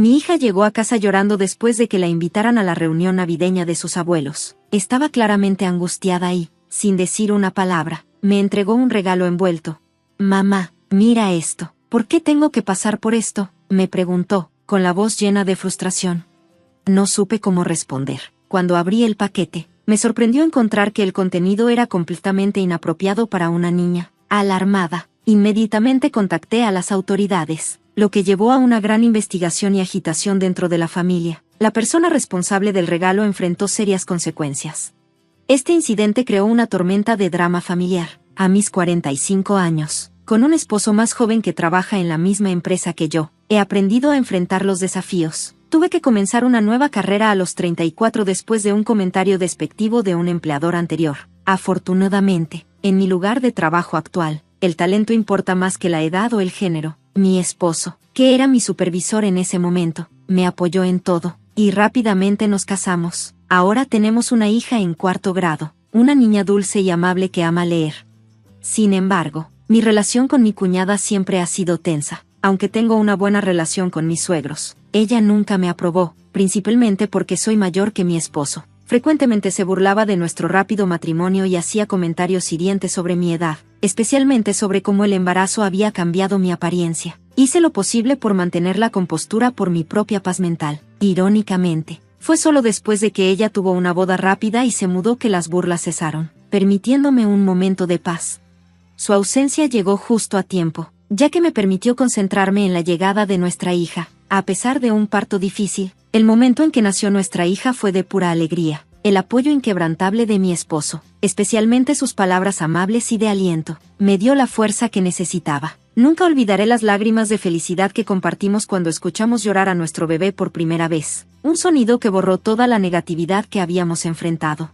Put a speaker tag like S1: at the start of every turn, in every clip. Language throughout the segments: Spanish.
S1: Mi hija llegó a casa llorando después de que la invitaran a la reunión navideña de sus abuelos. Estaba claramente angustiada y, sin decir una palabra, me entregó un regalo envuelto. «Mamá, mira esto. ¿Por qué tengo que pasar por esto?», me preguntó, con la voz llena de frustración. No supe cómo responder. Cuando abrí el paquete, me sorprendió encontrar que el contenido era completamente inapropiado para una niña. Alarmada, inmediatamente contacté a las autoridades, lo que llevó a una gran investigación y agitación dentro de la familia. La persona responsable del regalo enfrentó serias consecuencias. Este incidente creó una tormenta de drama familiar. A mis 45 años, con un esposo más joven que trabaja en la misma empresa que yo, he aprendido a enfrentar los desafíos. Tuve que comenzar una nueva carrera a los 34 después de un comentario despectivo de un empleador anterior. Afortunadamente, en mi lugar de trabajo actual, el talento importa más que la edad o el género. Mi esposo, que era mi supervisor en ese momento, me apoyó en todo, y rápidamente nos casamos. Ahora tenemos una hija en 4º grado, una niña dulce y amable que ama leer. Sin embargo, mi relación con mi cuñada siempre ha sido tensa. Aunque tengo una buena relación con mis suegros, ella nunca me aprobó, principalmente porque soy mayor que mi esposo. Frecuentemente se burlaba de nuestro rápido matrimonio y hacía comentarios hirientes sobre mi edad, especialmente sobre cómo el embarazo había cambiado mi apariencia. Hice lo posible por mantener la compostura por mi propia paz mental. Irónicamente, fue solo después de que ella tuvo una boda rápida y se mudó que las burlas cesaron, permitiéndome un momento de paz. Su ausencia llegó justo a tiempo, ya que me permitió concentrarme en la llegada de nuestra hija. A pesar de un parto difícil, el momento en que nació nuestra hija fue de pura alegría. El apoyo inquebrantable de mi esposo, especialmente sus palabras amables y de aliento, me dio la fuerza que necesitaba. Nunca olvidaré las lágrimas de felicidad que compartimos cuando escuchamos llorar a nuestro bebé por primera vez, un sonido que borró toda la negatividad que habíamos enfrentado.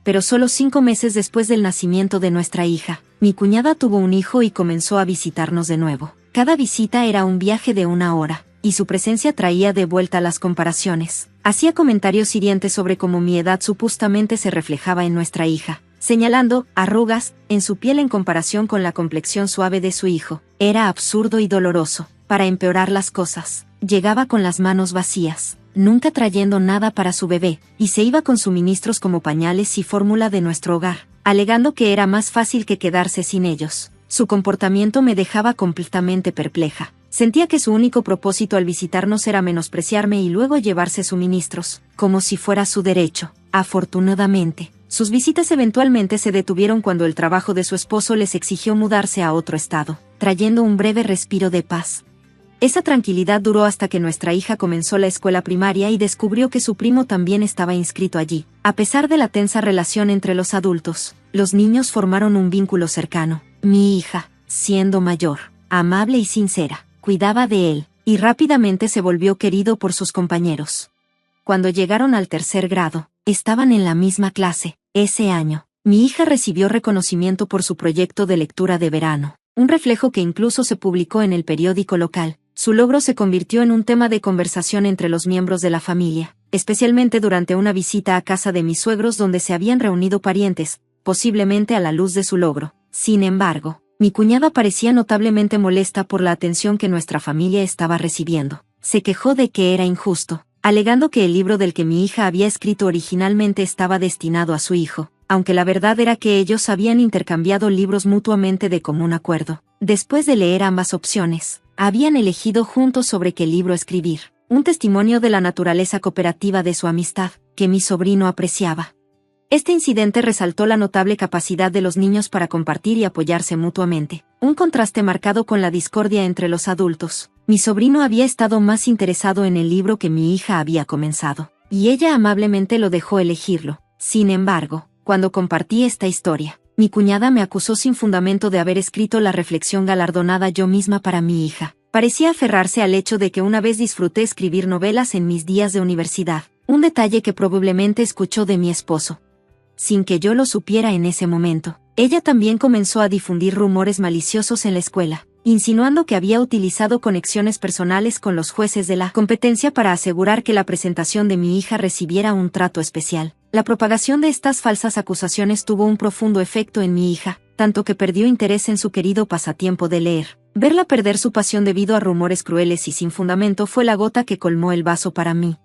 S1: Pero solo 5 meses después del nacimiento de nuestra hija, mi cuñada tuvo un hijo y comenzó a visitarnos de nuevo. Cada visita era un viaje de 1 hora, y su presencia traía de vuelta las comparaciones. Hacía comentarios hirientes sobre cómo mi edad supuestamente se reflejaba en nuestra hija, señalando arrugas en su piel en comparación con la complexión suave de su hijo. Era absurdo y doloroso. Para empeorar las cosas, llegaba con las manos vacías, nunca trayendo nada para su bebé, y se iba con suministros como pañales y fórmula de nuestro hogar, alegando que era más fácil que quedarse sin ellos. Su comportamiento me dejaba completamente perpleja. Sentía que su único propósito al visitarnos era menospreciarme y luego llevarse suministros, como si fuera su derecho. Afortunadamente, sus visitas eventualmente se detuvieron cuando el trabajo de su esposo les exigió mudarse a otro estado, trayendo un breve respiro de paz. Esa tranquilidad duró hasta que nuestra hija comenzó la escuela primaria y descubrió que su primo también estaba inscrito allí. A pesar de la tensa relación entre los adultos, los niños formaron un vínculo cercano. Mi hija, siendo mayor, amable y sincera, cuidaba de él, y rápidamente se volvió querido por sus compañeros. Cuando llegaron al 3º grado, estaban en la misma clase. Ese año, mi hija recibió reconocimiento por su proyecto de lectura de verano, un reflejo que incluso se publicó en el periódico local. Su logro se convirtió en un tema de conversación entre los miembros de la familia, especialmente durante una visita a casa de mis suegros donde se habían reunido parientes, posiblemente a la luz de su logro. Sin embargo, mi cuñada parecía notablemente molesta por la atención que nuestra familia estaba recibiendo. Se quejó de que era injusto, alegando que el libro del que mi hija había escrito originalmente estaba destinado a su hijo, aunque la verdad era que ellos habían intercambiado libros mutuamente de común acuerdo. Después de leer ambas opciones, habían elegido juntos sobre qué libro escribir, un testimonio de la naturaleza cooperativa de su amistad, que mi sobrino apreciaba. Este incidente resaltó la notable capacidad de los niños para compartir y apoyarse mutuamente, un contraste marcado con la discordia entre los adultos. Mi sobrino había estado más interesado en el libro que mi hija había comenzado, y ella amablemente lo dejó elegirlo. Sin embargo, cuando compartí esta historia, mi cuñada me acusó sin fundamento de haber escrito la reflexión galardonada yo misma para mi hija. Parecía aferrarse al hecho de que una vez disfruté escribir novelas en mis días de universidad, un detalle que probablemente escuchó de mi esposo. Sin que yo lo supiera en ese momento, ella también comenzó a difundir rumores maliciosos en la escuela, insinuando que había utilizado conexiones personales con los jueces de la competencia para asegurar que la presentación de mi hija recibiera un trato especial. La propagación de estas falsas acusaciones tuvo un profundo efecto en mi hija, tanto que perdió interés en su querido pasatiempo de leer. Verla perder su pasión debido a rumores crueles y sin fundamento fue la gota que colmó el vaso para mí.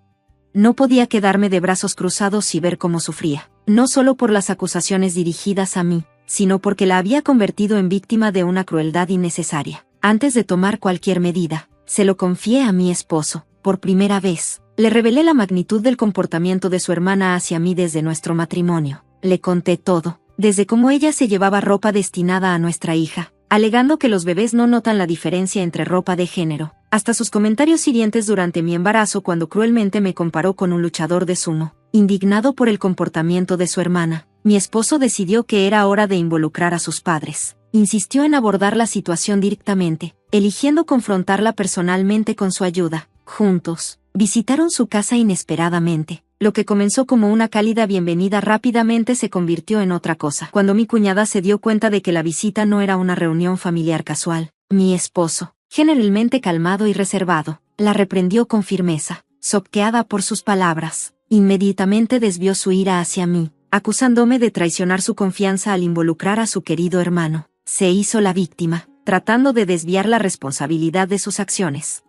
S1: No podía quedarme de brazos cruzados y ver cómo sufría, no solo por las acusaciones dirigidas a mí, sino porque la había convertido en víctima de una crueldad innecesaria. Antes de tomar cualquier medida, se lo confié a mi esposo. Por primera vez, le revelé la magnitud del comportamiento de su hermana hacia mí desde nuestro matrimonio. Le conté todo, desde cómo ella se llevaba ropa destinada a nuestra hija, alegando que los bebés no notan la diferencia entre ropa de género, hasta sus comentarios hirientes durante mi embarazo cuando cruelmente me comparó con un luchador de sumo. Indignado por el comportamiento de su hermana, mi esposo decidió que era hora de involucrar a sus padres. Insistió en abordar la situación directamente, eligiendo confrontarla personalmente con su ayuda. Juntos, visitaron su casa inesperadamente. Lo que comenzó como una cálida bienvenida rápidamente se convirtió en otra cosa. Cuando mi cuñada se dio cuenta de que la visita no era una reunión familiar casual, mi esposo, generalmente calmado y reservado, la reprendió con firmeza. Sobqueada por sus palabras, inmediatamente desvió su ira hacia mí, acusándome de traicionar su confianza al involucrar a su querido hermano. Se hizo la víctima, tratando de desviar la responsabilidad de sus acciones.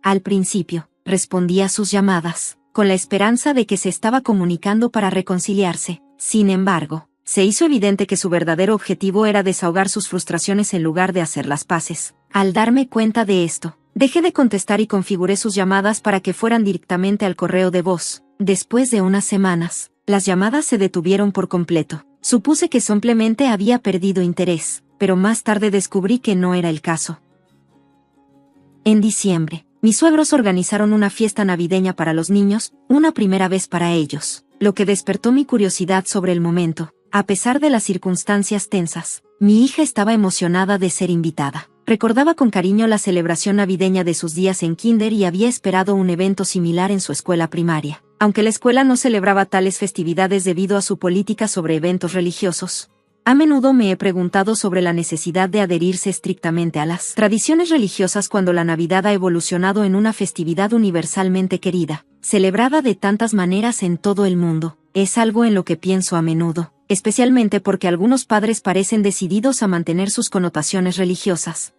S1: Al principio, respondía a sus llamadas, con la esperanza de que se estaba comunicando para reconciliarse. Sin embargo, se hizo evidente que su verdadero objetivo era desahogar sus frustraciones en lugar de hacer las paces. Al darme cuenta de esto, dejé de contestar y configuré sus llamadas para que fueran directamente al correo de voz. Después de unas semanas, las llamadas se detuvieron por completo. Supuse que simplemente había perdido interés, pero más tarde descubrí que no era el caso. En diciembre, mis suegros organizaron una fiesta navideña para los niños, una primera vez para ellos, lo que despertó mi curiosidad sobre el momento. A pesar de las circunstancias tensas, mi hija estaba emocionada de ser invitada. Recordaba con cariño la celebración navideña de sus días en kinder y había esperado un evento similar en su escuela primaria. Aunque la escuela no celebraba tales festividades debido a su política sobre eventos religiosos, a menudo me he preguntado sobre la necesidad de adherirse estrictamente a las tradiciones religiosas cuando la Navidad ha evolucionado en una festividad universalmente querida, celebrada de tantas maneras en todo el mundo. Es algo en lo que pienso a menudo, especialmente porque algunos padres parecen decididos a mantener sus connotaciones religiosas.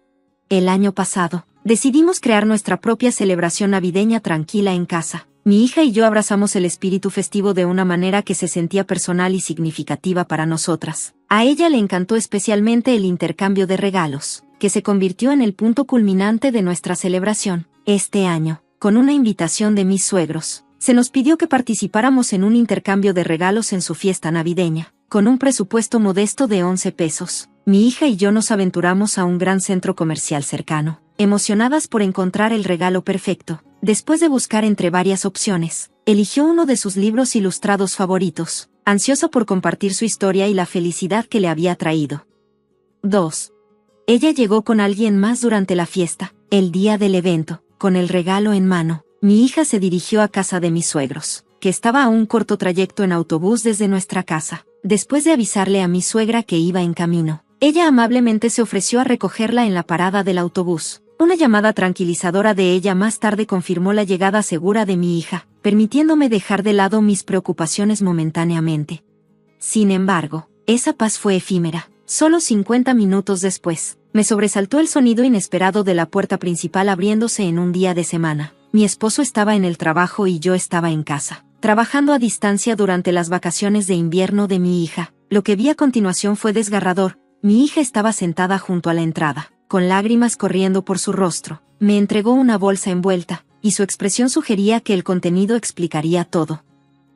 S1: El año pasado, decidimos crear nuestra propia celebración navideña tranquila en casa. Mi hija y yo abrazamos el espíritu festivo de una manera que se sentía personal y significativa para nosotras. A ella le encantó especialmente el intercambio de regalos, que se convirtió en el punto culminante de nuestra celebración. Este año, con una invitación de mis suegros, se nos pidió que participáramos en un intercambio de regalos en su fiesta navideña. Con un presupuesto modesto de 11 pesos, mi hija y yo nos aventuramos a un gran centro comercial cercano, emocionadas por encontrar el regalo perfecto. Después de buscar entre varias opciones, eligió uno de sus libros ilustrados favoritos, ansiosa por compartir su historia y la felicidad que le había traído. 2. Ella llegó con alguien más durante la fiesta. El día del evento, con el regalo en mano, mi hija se dirigió a casa de mis suegros, que estaba a un corto trayecto en autobús desde nuestra casa. Después de avisarle a mi suegra que iba en camino, ella amablemente se ofreció a recogerla en la parada del autobús. Una llamada tranquilizadora de ella más tarde confirmó la llegada segura de mi hija, permitiéndome dejar de lado mis preocupaciones momentáneamente. Sin embargo, esa paz fue efímera. Solo 50 minutos después, me sobresaltó el sonido inesperado de la puerta principal abriéndose en un día de semana. Mi esposo estaba en el trabajo y yo estaba en casa, trabajando a distancia durante las vacaciones de invierno de mi hija. Lo que vi a continuación fue desgarrador. Mi hija estaba sentada junto a la entrada, con lágrimas corriendo por su rostro. Me entregó una bolsa envuelta, y su expresión sugería que el contenido explicaría todo.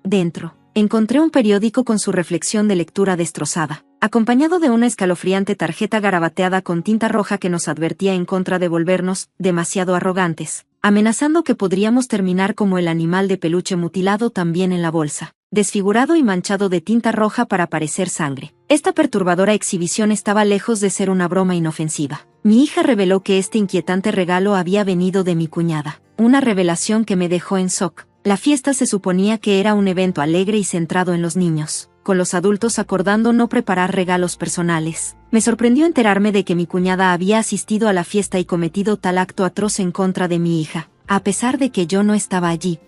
S1: Dentro, encontré un periódico con su reflexión de lectura destrozada, acompañado de una escalofriante tarjeta garabateada con tinta roja que nos advertía en contra de volvernos demasiado arrogantes, amenazando que podríamos terminar como el animal de peluche mutilado también en la bolsa, desfigurado y manchado de tinta roja para parecer sangre. Esta perturbadora exhibición estaba lejos de ser una broma inofensiva. Mi hija reveló que este inquietante regalo había venido de mi cuñada, una revelación que me dejó en shock. La fiesta se suponía que era un evento alegre y centrado en los niños, con los adultos acordando no preparar regalos personales. Me sorprendió enterarme de que mi cuñada había asistido a la fiesta y cometido tal acto atroz en contra de mi hija, a pesar de que yo no estaba allí.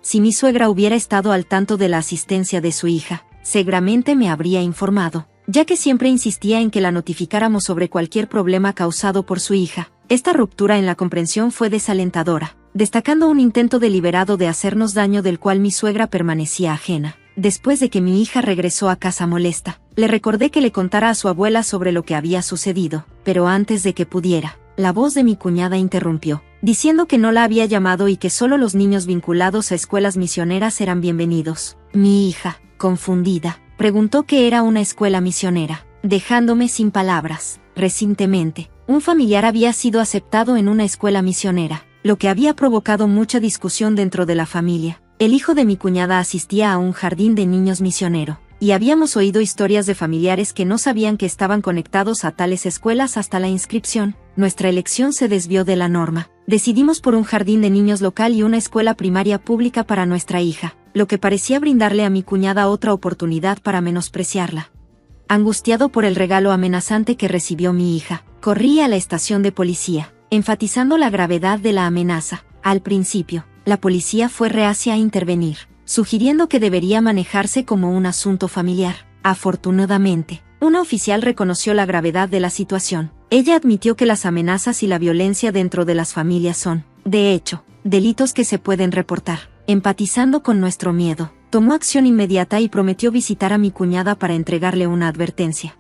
S1: Si mi suegra hubiera estado al tanto de la asistencia de su hija, seguramente me habría informado, ya que siempre insistía en que la notificáramos sobre cualquier problema causado por su hija. Esta ruptura en la comprensión fue desalentadora, destacando un intento deliberado de hacernos daño del cual mi suegra permanecía ajena. Después de que mi hija regresó a casa molesta, le recordé que le contara a su abuela sobre lo que había sucedido, pero antes de que pudiera, la voz de mi cuñada interrumpió, diciendo que no la había llamado y que solo los niños vinculados a escuelas misioneras eran bienvenidos. Mi hija, confundida, preguntó qué era una escuela misionera, dejándome sin palabras. Recientemente, un familiar había sido aceptado en una escuela misionera, lo que había provocado mucha discusión dentro de la familia. El hijo de mi cuñada asistía a un jardín de niños misionero, y habíamos oído historias de familiares que no sabían que estaban conectados a tales escuelas hasta la inscripción. Nuestra elección se desvió de la norma. Decidimos por un jardín de niños local y una escuela primaria pública para nuestra hija, lo que parecía brindarle a mi cuñada otra oportunidad para menospreciarla. Angustiado por el regalo amenazante que recibió mi hija, corrí a la estación de policía, enfatizando la gravedad de la amenaza. Al principio, la policía fue reacia a intervenir, sugiriendo que debería manejarse como un asunto familiar. Afortunadamente, una oficial reconoció la gravedad de la situación. Ella admitió que las amenazas y la violencia dentro de las familias son, de hecho, delitos que se pueden reportar. Empatizando con nuestro miedo, tomó acción inmediata y prometió visitar a mi cuñada para entregarle una advertencia.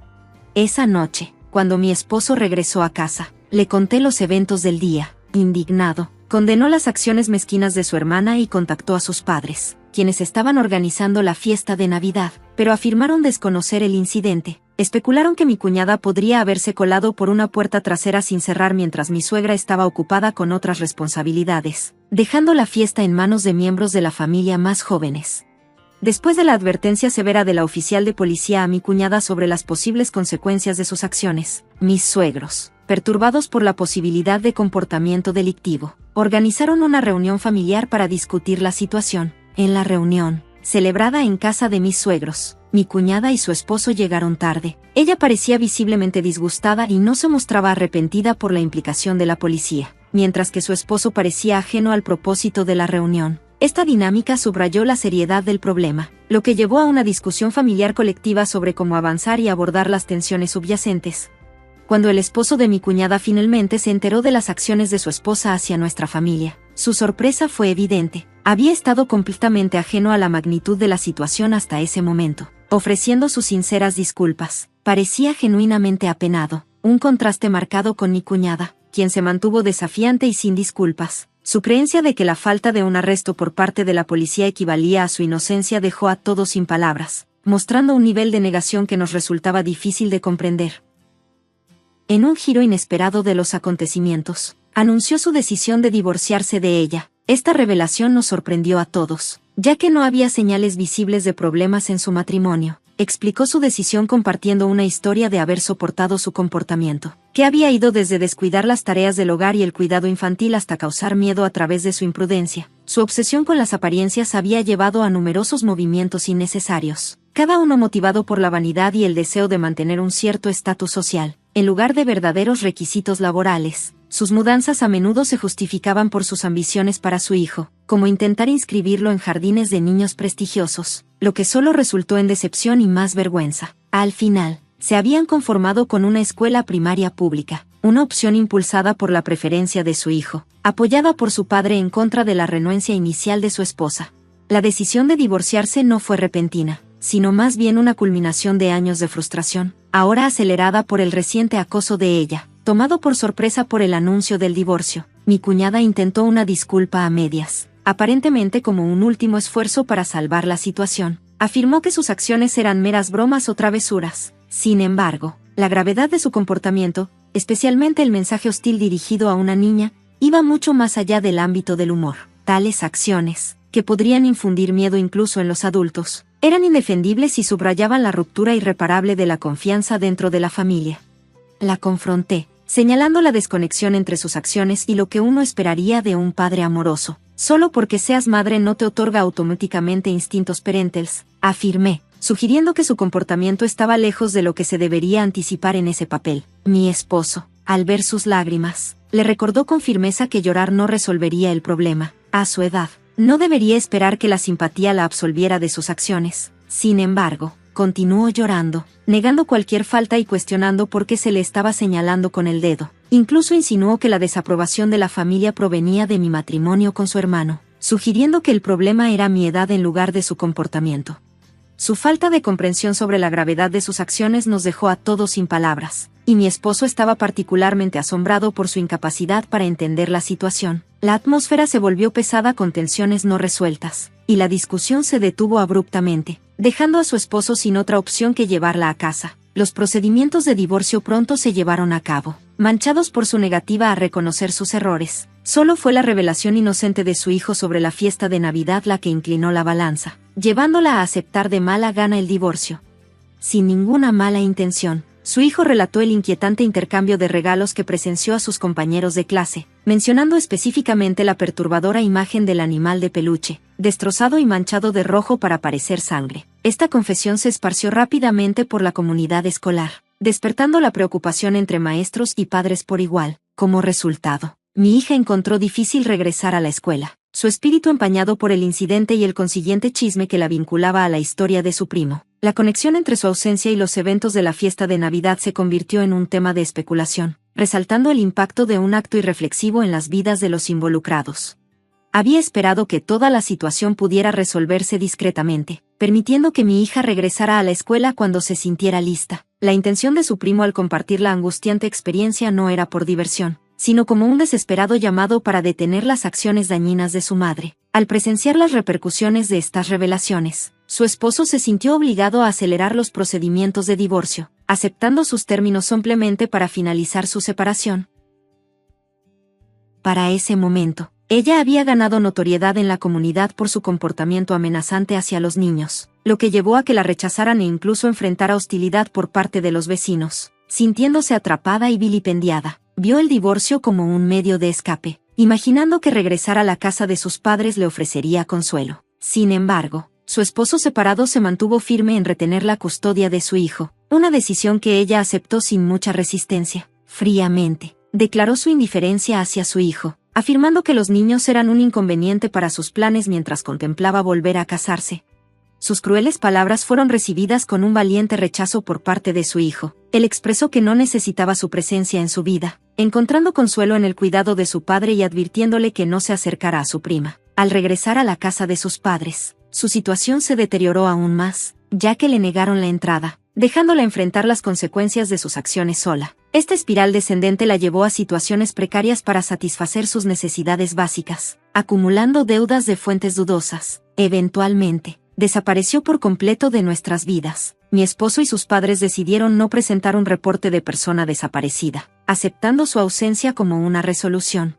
S1: Esa noche, cuando mi esposo regresó a casa, le conté los eventos del día. Indignado, condenó las acciones mezquinas de su hermana y contactó a sus padres, quienes estaban organizando la fiesta de Navidad, pero afirmaron desconocer el incidente. Especularon que mi cuñada podría haberse colado por una puerta trasera sin cerrar mientras mi suegra estaba ocupada con otras responsabilidades, dejando la fiesta en manos de miembros de la familia más jóvenes. Después de la advertencia severa de la oficial de policía a mi cuñada sobre las posibles consecuencias de sus acciones, mis suegros, perturbados por la posibilidad de comportamiento delictivo, organizaron una reunión familiar para discutir la situación. En la reunión, celebrada en casa de mis suegros, mi cuñada y su esposo llegaron tarde. Ella parecía visiblemente disgustada y no se mostraba arrepentida por la implicación de la policía, mientras que su esposo parecía ajeno al propósito de la reunión. Esta dinámica subrayó la seriedad del problema, lo que llevó a una discusión familiar colectiva sobre cómo avanzar y abordar las tensiones subyacentes. Cuando el esposo de mi cuñada finalmente se enteró de las acciones de su esposa hacia nuestra familia, su sorpresa fue evidente. Había estado completamente ajeno a la magnitud de la situación hasta ese momento, ofreciendo sus sinceras disculpas. Parecía genuinamente apenado, un contraste marcado con mi cuñada, quien se mantuvo desafiante y sin disculpas. Su creencia de que la falta de un arresto por parte de la policía equivalía a su inocencia dejó a todos sin palabras, mostrando un nivel de negación que nos resultaba difícil de comprender. En un giro inesperado de los acontecimientos, anunció su decisión de divorciarse de ella. Esta revelación nos sorprendió a todos, ya que no había señales visibles de problemas en su matrimonio. Explicó su decisión compartiendo una historia de haber soportado su comportamiento, que había ido desde descuidar las tareas del hogar y el cuidado infantil hasta causar miedo a través de su imprudencia. Su obsesión con las apariencias había llevado a numerosos movimientos innecesarios, cada uno motivado por la vanidad y el deseo de mantener un cierto estatus social, en lugar de verdaderos requisitos laborales. Sus mudanzas a menudo se justificaban por sus ambiciones para su hijo, como intentar inscribirlo en jardines de niños prestigiosos, lo que solo resultó en decepción y más vergüenza. Al final, se habían conformado con una escuela primaria pública, una opción impulsada por la preferencia de su hijo, apoyada por su padre en contra de la renuencia inicial de su esposa. La decisión de divorciarse no fue repentina, sino más bien una culminación de años de frustración, ahora acelerada por el reciente acoso de ella. Tomado por sorpresa por el anuncio del divorcio, mi cuñada intentó una disculpa a medias, aparentemente como un último esfuerzo para salvar la situación. Afirmó que sus acciones eran meras bromas o travesuras. Sin embargo, la gravedad de su comportamiento, especialmente el mensaje hostil dirigido a una niña, iba mucho más allá del ámbito del humor. Tales acciones, que podrían infundir miedo incluso en los adultos, eran indefendibles y subrayaban la ruptura irreparable de la confianza dentro de la familia. La confronté, señalando la desconexión entre sus acciones y lo que uno esperaría de un padre amoroso. Solo porque seas madre no te otorga automáticamente instintos parentales, afirmé, sugiriendo que su comportamiento estaba lejos de lo que se debería anticipar en ese papel. Mi esposo, al ver sus lágrimas, le recordó con firmeza que llorar no resolvería el problema. A su edad, No debería esperar que la simpatía la absolviera de sus acciones. Sin embargo, continuó llorando, negando cualquier falta y cuestionando por qué se le estaba señalando con el dedo. Incluso insinuó que la desaprobación de la familia provenía de mi matrimonio con su hermano, sugiriendo que el problema era mi edad en lugar de su comportamiento. Su falta de comprensión sobre la gravedad de sus acciones nos dejó a todos sin palabras, y mi esposo estaba particularmente asombrado por su incapacidad para entender la situación. La atmósfera se volvió pesada con tensiones no resueltas, y la discusión se detuvo abruptamente, dejando a su esposo sin otra opción que llevarla a casa. Los procedimientos de divorcio pronto se llevaron a cabo, manchados por su negativa a reconocer sus errores. Solo fue la revelación inocente de su hijo sobre la fiesta de Navidad la que inclinó la balanza, llevándola a aceptar de mala gana el divorcio. Sin ninguna mala intención, su hijo relató el inquietante intercambio de regalos que presenció a sus compañeros de clase, mencionando específicamente la perturbadora imagen del animal de peluche, destrozado y manchado de rojo para parecer sangre. Esta confesión se esparció rápidamente por la comunidad escolar, despertando la preocupación entre maestros y padres por igual. Como resultado, mi hija encontró difícil regresar a la escuela, su espíritu empañado por el incidente y el consiguiente chisme que la vinculaba a la historia de su primo. La conexión entre su ausencia y los eventos de la fiesta de Navidad se convirtió en un tema de especulación, resaltando el impacto de un acto irreflexivo en las vidas de los involucrados. Había esperado que toda la situación pudiera resolverse discretamente, permitiendo que mi hija regresara a la escuela cuando se sintiera lista. La intención de su primo al compartir la angustiante experiencia no era por diversión, sino como un desesperado llamado para detener las acciones dañinas de su madre. Al presenciar las repercusiones de estas revelaciones, su esposo se sintió obligado a acelerar los procedimientos de divorcio, aceptando sus términos simplemente para finalizar su separación. Para ese momento, ella había ganado notoriedad en la comunidad por su comportamiento amenazante hacia los niños, lo que llevó a que la rechazaran e incluso enfrentara hostilidad por parte de los vecinos. Sintiéndose atrapada y vilipendiada, vio el divorcio como un medio de escape, imaginando que regresar a la casa de sus padres le ofrecería consuelo. Sin embargo, su esposo separado se mantuvo firme en retener la custodia de su hijo, una decisión que ella aceptó sin mucha resistencia. Fríamente, declaró su indiferencia hacia su hijo, afirmando que los niños eran un inconveniente para sus planes mientras contemplaba volver a casarse. Sus crueles palabras fueron recibidas con un valiente rechazo por parte de su hijo. Él expresó que no necesitaba su presencia en su vida, encontrando consuelo en el cuidado de su padre y advirtiéndole que no se acercara a su prima. Al regresar a la casa de sus padres, su situación se deterioró aún más, ya que le negaron la entrada, dejándola enfrentar las consecuencias de sus acciones sola. Esta espiral descendente la llevó a situaciones precarias para satisfacer sus necesidades básicas, acumulando deudas de fuentes dudosas. Eventualmente, desapareció por completo de nuestras vidas. Mi esposo y sus padres decidieron no presentar un reporte de persona desaparecida, aceptando su ausencia como una resolución.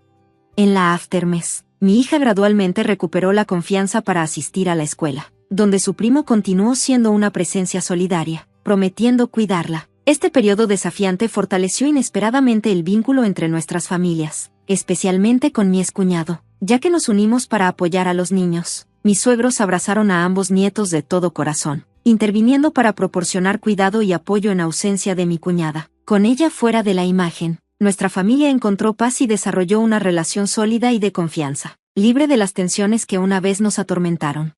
S1: En la aftermath, mi hija gradualmente recuperó la confianza para asistir a la escuela, donde su primo continuó siendo una presencia solidaria, prometiendo cuidarla. Este periodo desafiante fortaleció inesperadamente el vínculo entre nuestras familias, especialmente con mi excuñado, ya que nos unimos para apoyar a los niños. Mis suegros abrazaron a ambos nietos de todo corazón, interviniendo para proporcionar cuidado y apoyo en ausencia de mi cuñada. Con ella fuera de la imagen, nuestra familia encontró paz y desarrolló una relación sólida y de confianza, libre de las tensiones que una vez nos atormentaron.